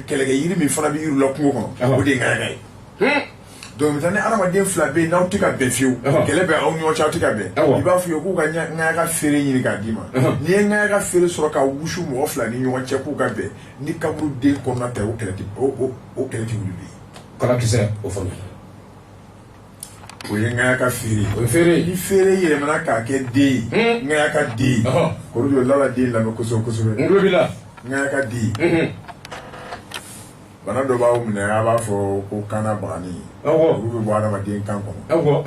kɛlɛkɛ yiri min fana bɛ yiri la kungo kɔnɔ o de ye ŋayaga ye donc maintenant ni adamaden fila bɛ yen n'aw tɛ ka bɛn fiyewu kɛlɛ bɛ aw ni ɲɔgɔn cɛ aw tɛ ka bɛn i b'a f'u ye k'u ka ŋayaga feere ɲini k'a d'i ma n'i ye ŋayaga feere sɔrɔ ka wusu mɔgɔ fila ni ɲɔgɔn cɛ k'u ka bɛn ni kaburu den kɔnɔna ta o kɛlɛ tɛ wuli bi kalakisɛ o fana o ye ŋayaga feere o ye feere ni feere yɛlɛmana k'a kɛ den ye ŋayaga den k'o de lala den lamɛn kosɛbɛ kosɛbɛ n tulo b'i la ŋayaga den bana dɔ b'aw minɛ a b'a fɔ ko kanna bagani olu bɛ bɔ adamaden kan kɔnɔ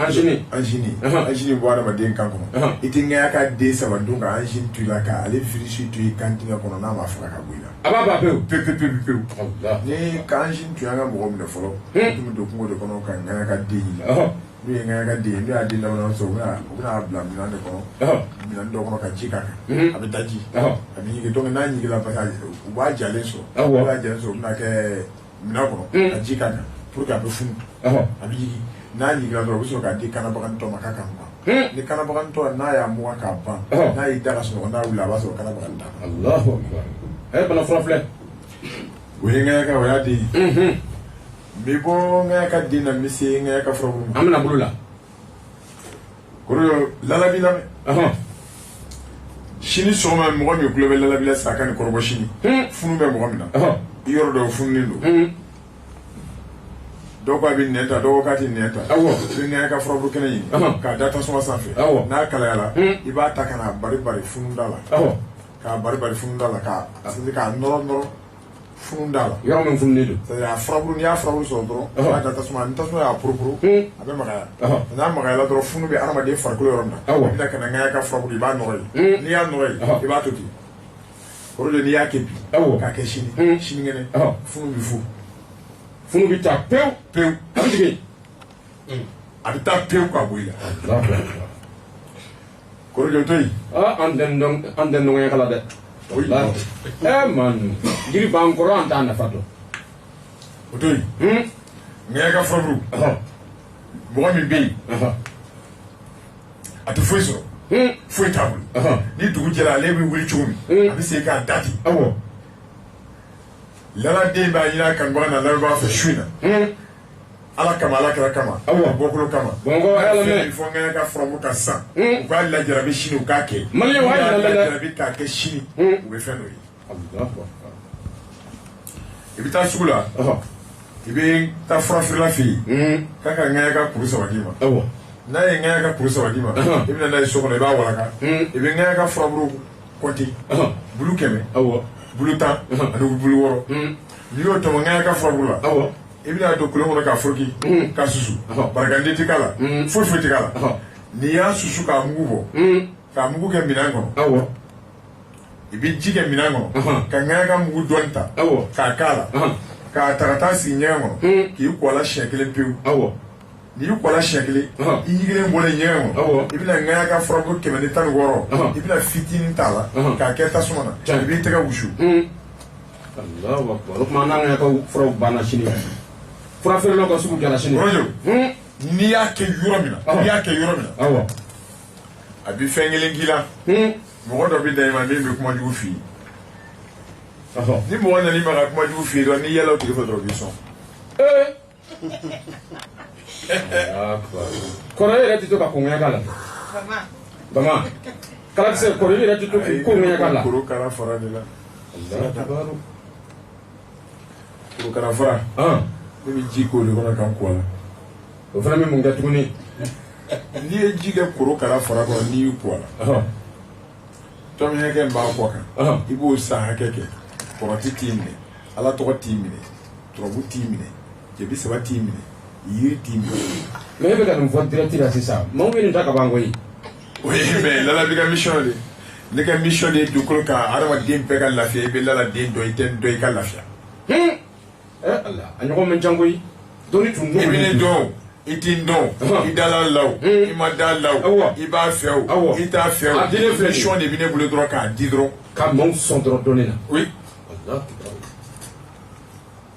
anzini bɔ adamaden kan kɔnɔ i tɛ ŋayaga den saba dun ka anzini to i la ka ale virisi to i kan tigɛ kɔnɔ n'a ma faga ka bɔ i la a b'a ban pewu pewu ni ka anzini tun y'an ka mɔgɔ minɛ fɔlɔ tun bɛ don kungo de kɔnɔ ka ŋayaga den ɲini n'u ye ŋayaga den n'u y'a den laban sɔrɔ u bɛna bila minɛn de kɔnɔ minɛn dɔ kɔnɔ ka ji k'a kan a bɛ daji a bɛ ɲigin donc n'a ɲigila parce que u b'a jalen sɔrɔ u b'a jalen sɔrɔ u bɛna kɛ minɛn kɔnɔ ka ji k'a kan pour que a bɛ funu a bɛ jigin n'a ɲigila dɔrɔn u bɛ sɔrɔ k'a di kanabagantɔ ma k'a ka mugan ni kanabagantɔ n'a y'a mugan k'a ban n'a y'i da ka sunɔgɔ n'a wuli a b'a sɔrɔ kanabagantɔ Allahu akbar bana fura filɛ o ye ŋayaga o y'a den ye n bɛ bɔ ŋayaga den na n bɛ se ŋayaga furabulu ma an bɛna bolo la kɔrɔ lalabi lamɛn sini sɔgɔma mɔgɔ min tulo bɛ lalabi la sisan a ka nin kɔrɔbɔ sini funu bɛ mɔgɔ min na i yɔrɔ dɔw fununen don dɔw ko a bɛ nɛn ta dɔw ko k'a tɛ nɛn ta i bɛ ŋayaga furabulu kɛnɛ ɲini k'a da tasuma sanfɛ n'a kalayala i b'a ta ka na bari bari fununda la k'a bari bari fununda la k'a nɔrɔ fununda la yɔrɔ min fununen don c'est-à-dire a furabulu n'i y'a furabulu sɔrɔ dɔrɔn i b'a da tasuma ni tasuma y'a poroporo a bɛ magaya n'a magayala dɔrɔn funu bɛ adamaden farikolo yɔrɔ min na i bɛna ka na ŋayaga furabulu i b'a nɔgɔ ye n'i y'a nɔgɔ ye i b'a to ten o de n'i y'a kɛ bi k'a kɛ sinikɛnɛ funu bɛ fu funu bɛ taa pewu a bɛ tigɛ a bɛ taa pewu ka bɔ i la kɔrɔjɔ to yen an tɛ nɔgɔya kala dɛ man jiri b'an kɔrɔ an t'a nafa dɔn o to yen ŋayaga furabulu mɔgɔ min bɛ yen a tɛ foyi sɔrɔ foyi t'a bolo ni dugu jɛra ale bɛ wuli cogo min a bɛ segin k'a da ten laladen b'a ɲini a kanubaga na lamɛnbaga fɛ su in na ala kama ala kɛra kama bɔkolo kama fɛn fɔ ŋayaga furabulu ka san u k'a lajarabi sini u k'a kɛ lajarabi k'a kɛ sini u bɛ fɛn dɔ ye i bɛ taa sugu la i bɛ taa furafeerela fɛ yen k'a ka ŋayaga kuru saba d'i ma n'a ye ŋayaga kuru saba d'i ma i bɛ na n'a ye so kɔnɔ i b'a walaka i bɛ ŋayaga furabulu kɔnti bulu 100 bulu 10 ani bulu 6 n'i y'o tɔmɔ ŋayaga furabulu la i bɛna don kolon kɔnɔ k'a foroki k'a susu barakanden tɛ k'a la foyi tɛ k'a la n'i y'a susu k'a mugu bɔ k'a mugu kɛ minɛn kɔnɔ i bɛ ji kɛ minɛn kɔnɔ ka ŋayaga mugu dɔɔni ta k'a k'a la k'a ta ka taa sigi ɲɛgɛn kɔnɔ k'i kɔ a la siɲɛ 1 pewu n'i kɔ a la siɲɛ 1 i yigilen bɔlen ɲɛgɛn kɔnɔ i bɛna ŋayaga furabulu 116 i bɛna fitinin t'a la k'a kɛ tasuma na i b'i tɛgɛ wusu o tuma n'an ŋayaga furaw banna sini fura feerelaw ka sugu jara sini n'i y'a kɛ yɔrɔ min na a bɛ fɛn kelen k'i la mɔgɔ dɔ bɛ da i ma min bɛ kuma jugu f'i ye ni mɔgɔ nana i ma ka kuma jugu f'i ye dɔrɔn n'i yɛlɛ o tigi fɛ dɔrɔn o b'i sɔn kɔrɔ yɛrɛ tɛ to ka ko ŋayaga la bama kalakisɛ kɔrɔ yɛrɛ tɛ to ko ŋayaga la korokara fara de la korokara fara ne bɛ ji k'o de kɔnɔ ka kɔ la o fana bɛ mun kɛ tuguni n'i ye ji kɛ korokara fara kɔnɔ n'i y'u kɔ la tɔmi hakɛ b'a kɔ kan i b'o san hakɛ kɛ kɔrɔti t'i minɛ ala tɔgɔ t'i minɛ turabu t'i minɛ jebi saba t'i minɛ yiri t'i minɛ mais e bɛ ka nin fɔ direct la sisan maaw bɛ nin ta ka ban koyi o ye mais lala bɛ ka mission de ne ka mission de ye dugukolo kan adamaden bɛɛ ka lafiya i bɛ lala den dɔn i tɛ dɔn i ka lafiya ala a ɲɔgɔn man ca koyi dɔnni tun don i bɛ ne dɔn i t'i dɔn i dala law i ma da law i b'a fɛ o i t'a fɛ o mission de bɛ ne bolo dɔrɔn k'a di dɔrɔn ka maaw sɔn dɔrɔn dɔnni na oui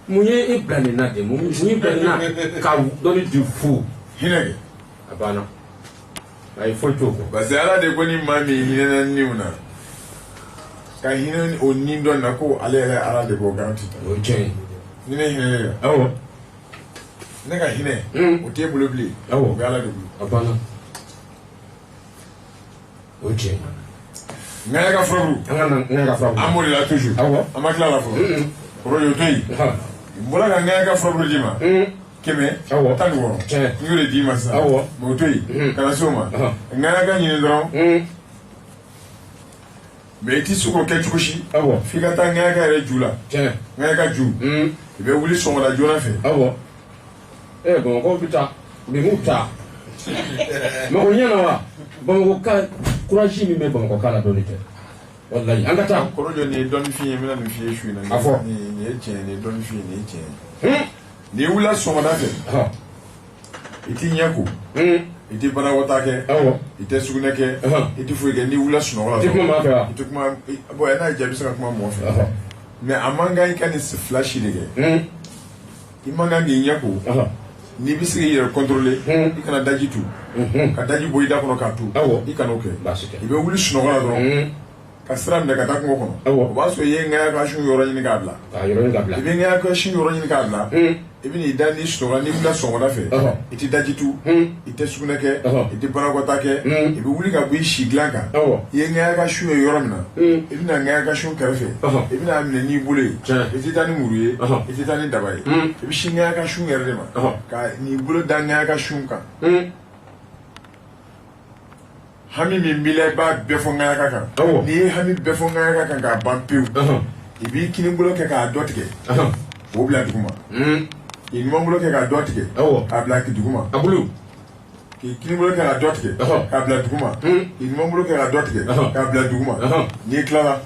mun ye e bila nin na de mun ye bila nin na ka dɔnni di fu hinɛ kɛ a banna a ye foyi t'o kɔ parce que ala de ko ni maa min hinɛna niw na ka hinɛ o ni dɔ na ko ale yɛrɛ ala de b'o garanti ta o ye tiɲɛ ye ni ne hinɛ awɔ ne ka hinɛ o t'e bolo bilen awɔ o bɛ Ala de bolo a banna o ye tiɲɛ ŋɛɲɛ ka furaburu an ka na ŋɛɲɛ ka furaburu an b'o de la toujours awɔ an ma tila la fɔlɔ o y'o to yen n bɔra ka ŋɛɲɛ ka furaburu d'i ma 100 awɔ 16 tiɲɛ n y'o de d'i ma sisan awɔ mais o to yen kana se o ma ŋɛɲɛ ka ɲini dɔrɔn mais i ti se k'o kɛ cogo si awɔ f'i ka taa ŋɛɲɛ ka yɛrɛ ju la tiɲɛ ŋɛɲɛ ka ju i bɛ wuli sɔgɔmada joona fɛ awɔ Bamakɔ bɛ taa bi m'u ta mɛ o ɲɛna wa Bamakɔ ka courage min bɛ Bamakɔ ka la dɔɔni tɛ walayi an ka taa kɔrɔjɔ nin ye dɔɔni f'i ye n bɛna nin f'i ye su in na a fɔ nin ye tiɲɛ nin ye dɔɔni f'i ye nin ye tiɲɛ n'i wulila sɔgɔmada fɛ i t'i ɲɛ ko i tɛ banakɔtaa kɛ i tɛ sugunɛ kɛ i tɛ foyi kɛ n'i wulila sunɔgɔ la i tɛ kuma maa fɛ wa i tɛ kuma bon n'a y'i diya i bɛ se ka kuma mɔgɔ fɛ mais a man kan i ka nin fila si de kɛ i man kan k'i ɲɛ ko n'i bɛ se k'i yɛrɛ contrôler i kana daji tu ka daji bɔ i da kɔnɔ k'a tu i kana o kɛ i bɛ wuli sunɔgɔ la dɔrɔn ka sira minɛ ka taa kungo kɔnɔ o b'a sɔrɔ i ye ŋɛɲɛ ka sun yɔrɔ ɲini k'a bila i bɛ ŋɛɲɛ ka sun yɔrɔ ɲini k'a bila i bɛ n'i da n'i sunɔgɔla n'i wulila sɔgɔmada fɛ i tɛ daji tu i tɛ sugunɛ kɛ i tɛ banakɔtaa kɛ i bɛ wuli ka bɔ i si dilan kan i ye ŋɛɲɛ ka sun ye yɔrɔ min na i bɛna ŋɛɲɛ ka sun kɛrɛfɛ i bɛna minɛ n'i bolo ye i tɛ taa ni muru ye i tɛ taa ni daba ye i bɛ sin ŋɛɲɛ ka sun yɛrɛ de ma ka n'i bolo da ŋɛɲɛ ka sun kan hami min b'i la i b'a bɛɛ fɔ ŋɛɲɛ ka kan n'i ye hami bɛɛ fɔ ŋɛɲɛ ka kan k'a ban pewu i b'i kini bolo kɛ k'a dɔ tigɛ k'o bila duguma k'i ɲuman bolo kɛ k'a dɔ tigɛ k'a bila duguma k'i kini bolo kɛ k'a dɔ tigɛ k'a bila duguma k'i ɲuman bolo kɛ k'a dɔ tigɛ k'a bila duguma n'i tilala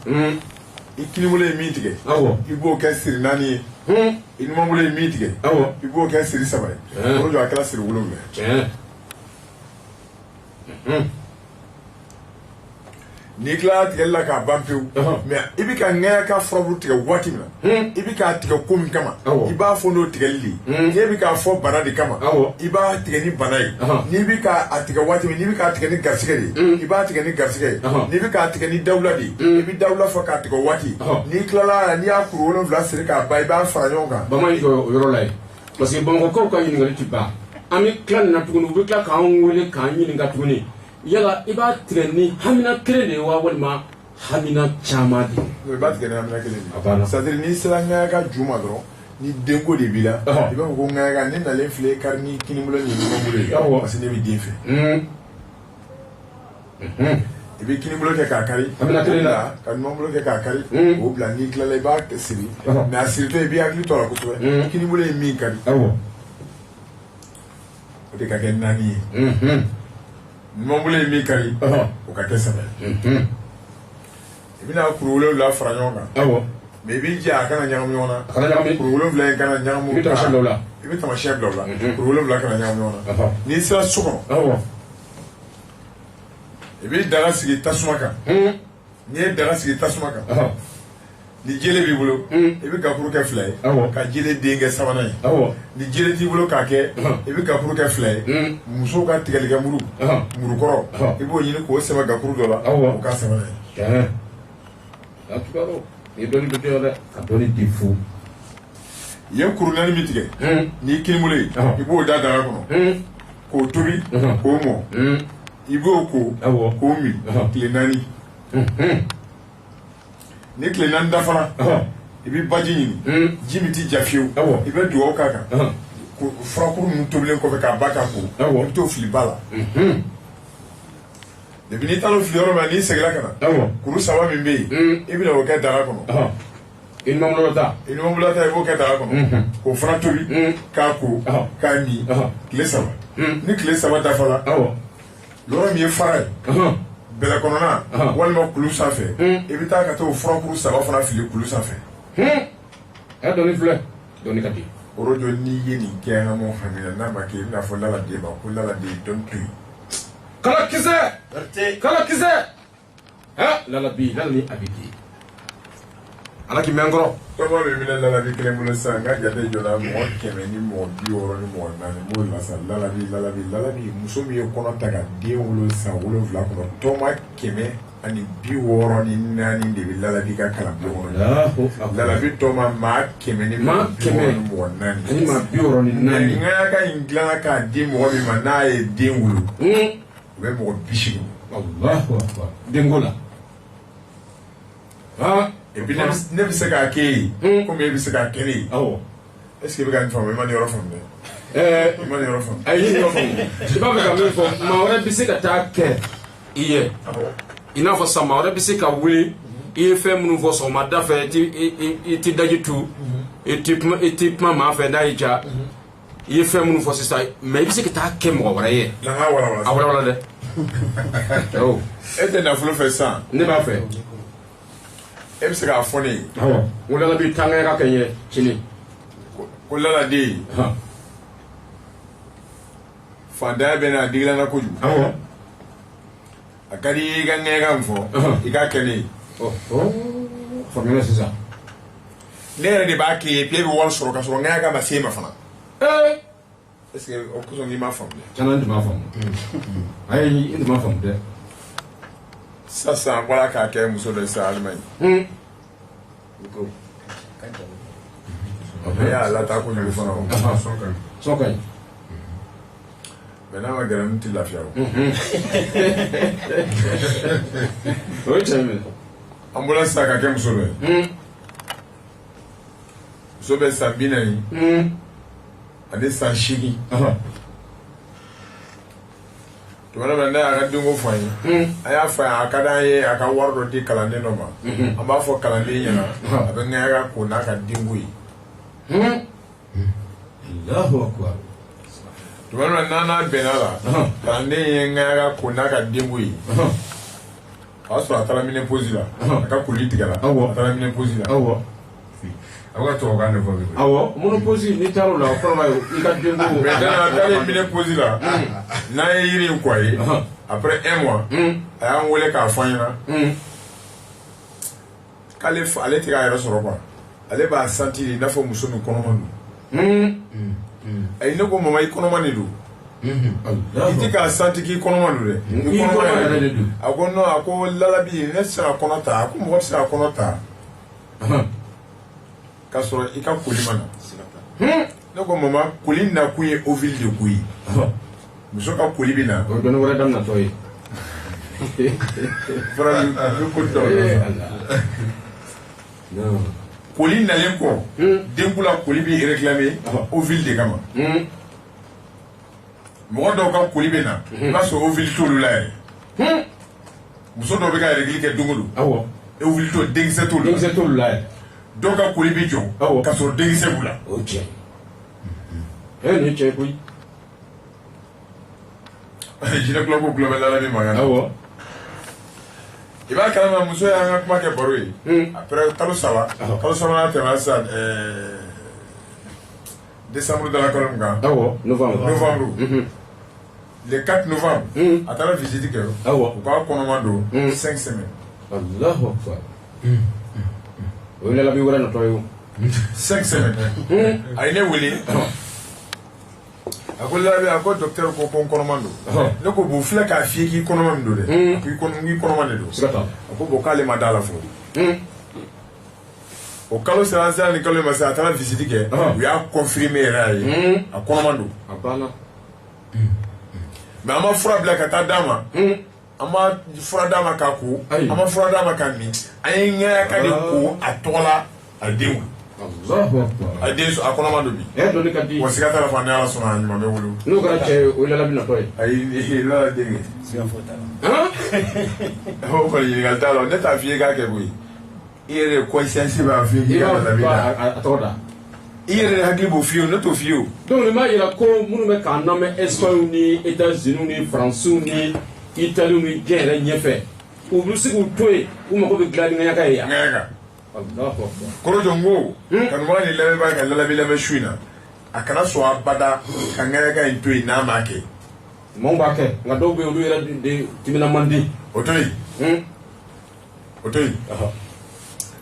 i kini bolo ye min tigɛ i b'o kɛ siri 4 ye i ɲuman bolo ye min tigɛ i b'o kɛ siri 7 ye o jɔ a kɛra siri 7 n'i tilala tigɛli la k'a ban pewu mais i bɛ ka ŋɛɲɛ ka furaburu tigɛ waati min na i bɛ k'a tigɛ ko min kama i b'a fɔ n'o tigɛli de ye n'e bɛ k'a fɔ bana de kama i b'a tigɛ ni bana ye n'i bɛ k'a tigɛ waati min n'i bɛ k'a tigɛ ni garisɛgɛ de ye i b'a tigɛ ni garisɛgɛ ye n'i bɛ k'a tigɛ ni dawula de ye i bɛ dawula fɔ k'a tigɛ waati n'i tilala n'i y'a kuru 7 siri k'a ban i b'a fara ɲɔgɔn kan. Bamanan jɔ o yɔrɔ la yen parce que Bamakɔkaw ka ɲininkali ti ban an bɛ tila nin na tuguni u bɛ tila k'an wele k'an ɲininka tuguni yala i b'a tigɛ ni hamina kelen de ye wa walima hamina caman de ye. i b'a tigɛ ni hamina kelen de ye c'est à dire n'i sera ŋɛɲɛ ka ju ma dɔrɔn ni denko de b'i la i b'a fɔ ko ŋɛɲɛ ka ne nalen filɛ kari ni kinibolo ni ɲumanbolo ye parce que ne bɛ den fɛ i bɛ kinibolo kɛ k'a kari ka ɲumanbolo kɛ k'a kari k'o bila n'i tilala i b'a siri mais a siritɔ i b'i hakili to a la kosɛbɛ kinibolo ye min kari o de ka kɛ 4 ye ɲumanbolo ye min kari o ka kɛ 7 ye i bɛna kuru 7 fara ɲɔgɔn kan mais i b'i jɛ a kana ɲagami ɲɔgɔn na kuru 7 in kana ɲagamu i bɛ tamasiyɛn bila o la kuru 7 kana ɲagami ɲɔgɔn na n'i sera so kɔnɔ i b'i daga sigi tasuma kan n'i ye daga sigi tasuma kan ni jele b'i bolo i bɛ gakuru kɛ 2 ye ka jele den kɛ 3nan ye ni jele t'i bolo k'a kɛ i bɛ gakuru kɛ 2 ye musow ka tigɛlikɛ murukɔrɔ i b'o ɲini k'o sɛbɛ gakuru dɔ la o ka 3nan ye. i ye dɔnni bɛ kɛ dɛ ka dɔnni di fu. i ye kuru 4 min tigɛ n'i kinibolo ye i b'o da daga kɔnɔ k'o tobi k'o mɔ i b'o ko k'o min tile 4 ni tile 4 dafara i bɛ baji ɲini ji min t'i ja fiyewu i bɛ dugawu k'a kan furakuru ninnu tobilen kɔfɛ k'a ba k'a ko i bɛ t'o fili ba la depuis n'i taara o fili yɔrɔ min na n'i seginna ka na kuru 3 min bɛ yen i bɛna o kɛ daga kɔnɔ i ɲumanbolo ta i b'o kɛ daga kɔnɔ k'o fana tobi k'a ko k'a min tile 3 ni tile 3 dafara yɔrɔ min ye fara ye bɛlɛ kɔnɔna walima kulu sanfɛ i bɛ taa ka taa o furakuru 3 fana fili kulu sanfɛ. dɔnni filɛ dɔnni ka di. Orojo n'i ye nin kɛ an ka mɔgɔ hamina n'a ma kɛ i bɛna fɔ laladen ma ko laladen dɔnni to yen. kala kisɛ lalabi lalani a bɛ di ala k'i mɛn kɔrɔ. tɔgɔ bɛ minɛ lalabi kelen bolo sisan n ka jate jɔ la mɔgɔ 100 ni mɔgɔ 60 ni mɔgɔ 4 m'o la sa lalabi muso min ye kɔnɔ ta ka den wolo san 7 kɔnɔ tɔma 100 ani bi wɔɔrɔ ni naani de bɛ lalabi ka kalanbulon kɔnɔ lalabi tɔ ma 100 ni mɔgɔ 4 ani maa 64 ŋaya ka in dilanna k'a di mɔgɔ min ma n'a ye den wolo u bɛ mɔgɔ 80 Allahu akbar denko la et puis ne bɛ se k'a kɛ yen komi e bɛ se k'a kɛ ne ye est ce que i bɛ ka nin faamu i ma nin yɔrɔ faamu dɛ i ma nin yɔrɔ faamu ayi nin yɔrɔ faamu i b'a fɛ ka min fɔ maa wɛrɛ bɛ se ka taa kɛ i ye i n'a fɔ sisan maa wɛrɛ bɛ se ka wuli i ye fɛn minnu fɔ sɔgɔmada fɛ i ti daji tu i ti kuma maa fɛ n'a y'i diya i ye fɛn minnu fɔ sisan mɛ i bɛ se ka taa kɛ mɔgɔ wɛrɛ ye a walawala dɛ e tɛ nafolo fɛ sisan ne b'a fɛ e bɛ se k'a fɔ ne ye ko lala b'i taa ŋɛɲɛ ka kɛ n ye sini ko laladen fantanya bɛ n'a digilanna kojugu a ka di i ka ŋɛɲɛ min fɔ i k'a kɛ ne ye faamuyala sisan ne yɛrɛ de b'a kɛ ye puis e bɛ wari sɔrɔ ka sɔrɔ ŋɛɲɛ ma se e ma fana est ce que o kosɔn k'i m'a faamu dɛ tiɲɛna n tun m'a faamu ayi n tun m'a faamu dɛ sisan n bɔra k'a kɛ muso dɔ ye sisan Allemagne e y'a lataa kojugu fana o sɔn ka ɲi mɛ n'a ma gɛrɛ n tɛ lafiya o o ye tiɲɛ minɛ an bɔra sisan ka kɛ muso dɔ ye muso bɛ san 40 ani san 8 tuma dɔ la ne y'a ka denko fɔ an ye a y'a fɔ a ka d'an ye a ka wari dɔ di kalanden dɔ ma an b'a fɔ kalanden ɲɛna a bɛ ŋɛɲɛ ka ko n'a ka denko ye Allahu akbar tuma dɔ la n'a bɛnna la kalanden ye ŋɛɲɛ ka ko n'a ka denko ye o y'a sɔrɔ a taara minɛposi la a ka koli tigɛra a taara minɛposi la a bɛ ka tubabukan de fɔ bi awɔ monoposi n'i taara o la o kɔrɔ b'a ye i ka denko mais a taara minɛposi la n'a ye yiri in kɔ ye après 1 mois a y'an wele k'a fɔ an ɲɛna k'ale ale tɛ k'a yɛrɛ sɔrɔ quoi ale b'a sentir i n'a fɔ muso min kɔnɔma don ayi ne ko mama i kɔnɔma de don i tɛ k'a sentir k'i kɔnɔma don dɛ i kɔnɔma yɛrɛ de don a ko non a ko lalabi ne tɛ se ka kɔnɔ ta a ko mɔgɔ tɛ se ka kɔnɔ ta k'a sɔrɔ i ka koli ma na ne ko mama koli na kun ye ovule de ko ye muso ka koli bɛ na o dɔnni wɛrɛ daminɛtɔ ye fara bɛ ko dɔ koli nalen kɔ denkula koli bɛ réclamer ovule de kama mɔgɔ dɔw ka koli bɛ na i b'a sɔrɔ ovule t'olu la yɛrɛ muso dɔw bɛ ka règle kɛ don o don ovule t'o denkisɛ t'olu la yɛrɛ dɔw ka koli bɛ jɔ ka sɔrɔ denkisɛ b'u la o cɛ nin ye cɛ ye koyi jinɛkula ko kulobɛ lalabi mankan i b'a kalama muso y'an ka kuma kɛ baro ye après kalo 3 n'a tɛmɛna sisan décembre dalakalo min kan novembre le 4 novembre a taara visite kɛ u k'a kɔnɔma don 5 semaines Allahu akbar o ye lalabi wɛrɛ natɔ ye o 5 semaines a ye ne wele a ko lalabi a ko docteur ko n kɔnɔma don ne ko bon filɛ k'a f'i ye k'i kɔnɔma min don dɛ k'i kɔnɔma de don a ko bon k'ale ma da la fɔlɔ o kalo sera sisan ni kalo in ma se a taara visite kɛ u y'a confirmer yɛrɛ a ye a kɔnɔma don a banna mais an ma fura bila ka taa d'a ma an ma fura d'a ma k'a ko an ma fura d'a ma k'a min an ye ŋɛɲɛ ka de ko a tɔgɔ la a denw a den a kɔnɔma don bi wa siga t'a la fɔ ni ala sɔnna a ɲuman bɛ wolo n'o kɛra cɛ ye o ye lalabi natɔ ye ayi lala den kɛ o kɔni ɲininkali t'a la ne t'a f'i ye k'a kɛ koyi i yɛrɛ conscience b'a f'i ye k'i ka lalabi a tɔgɔ da i yɛrɛ hakili b'o f'i ye ne t'o f'i ye o donc nin b'a yira ko minnu bɛ k'an lamɛn Espagne ni États-Unis ni France ni Italie ni diɲɛ yɛrɛ ɲɛfɛ u bɛ se k'u to yen u mago bɛ dilan ni ŋaɲaka ye yan ŋaɲaka kɔrɔjɔ n ko kanubagaw ni lamɛnbaa ka lalabi lamɛn su in na a kana sɔn abada ka ŋaɲaka in to yen n'a m'a kɛ maaw b'a kɛ nka dɔw bɛ yen olu yɛrɛ de timina man di o to yen o to yen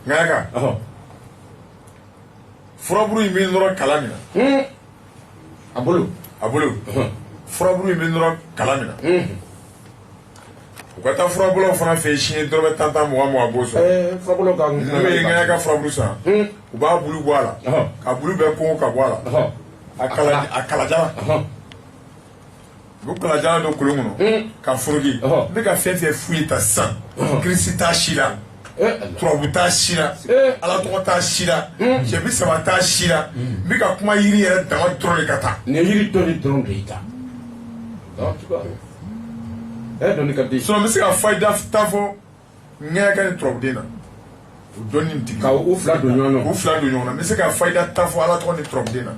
ŋaɲaka furaburu in bɛ nɔrɔ kala min na a bolo furaburu in bɛ nɔrɔ kala min na ka taa furabulaw fana fɛ sini dɔrɔmɛ 10 mugan b'o sɔrɔ furabulaw ka n'u ye ŋɛɲɛ ka furabulu san u b'a bulu bɔ a la ka bulu bɛɛ kɔngɔ ka bɔ a la a kalajala u kalajala don kolon kɔnɔ ka foroki n bɛ ka fɛn fɛn f'u ye ta sisan kirisi t'a si la turabu t'a si la ala tɔgɔ t'a si la cɛbi saba t'a si la n bɛ ka kuma yiri yɛrɛ dama dɔrɔn de ka taa nin yiri dɔrɔn de y'i ta dɔnni ka di sinon n bɛ se ka fayida ta fɔ ŋɛɲɛ ka ni turabuden na o dɔnni tigi ka u fila don ɲɔgɔn na u fila don ɲɔgɔn na n bɛ se ka fayida ta fɔ ala tɔgɔ ni turabuden na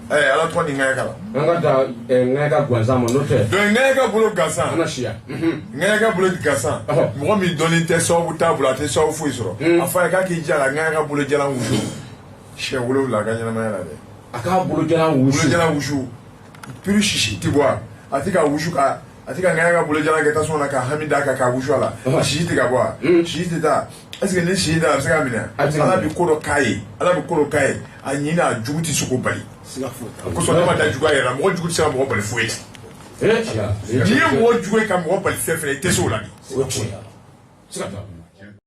ala tɔgɔ ni ŋɛɲɛ ka la an ka taa ŋɛɲɛ ka gansan ma n'o tɛ donc ŋɛɲɛ ka bolo gansan an ka siya ŋɛɲɛ ka bolo gansan mɔgɔ min dɔnni tɛ sababu t'a bolo a tɛ sababu foyi sɔrɔ a fɔ a ye k'a k'i jija ŋɛɲɛ ka bolo jalan wusu siɲɛ 7 a ka ɲɛnamaya la dɛ a k'a bolo jalan wusu piri sisi ti bɔ a tɛ ka wusu ka a tɛ ka ŋɛɲɛ ka bolo jalan kɛ tasuma na ka hami d'a kan k'a wusu a la a sisi tɛ ka bɔ a sisi tɛ taa est ce que ni sisi tɛ a bɛ se k'a minɛ ala bɛ ko dɔ k'a ye ala bɛ ko dɔ k'a ye a ɲinɛ a jugu tɛ se k'o bali kosɔn ne ma da juguya yɛrɛ la mɔgɔ jugu tɛ se ka mɔgɔ bali foyi n'i ye mɔgɔ jugu ye ka mɔgɔ bali fɛn fɛn i tɛ se o la de.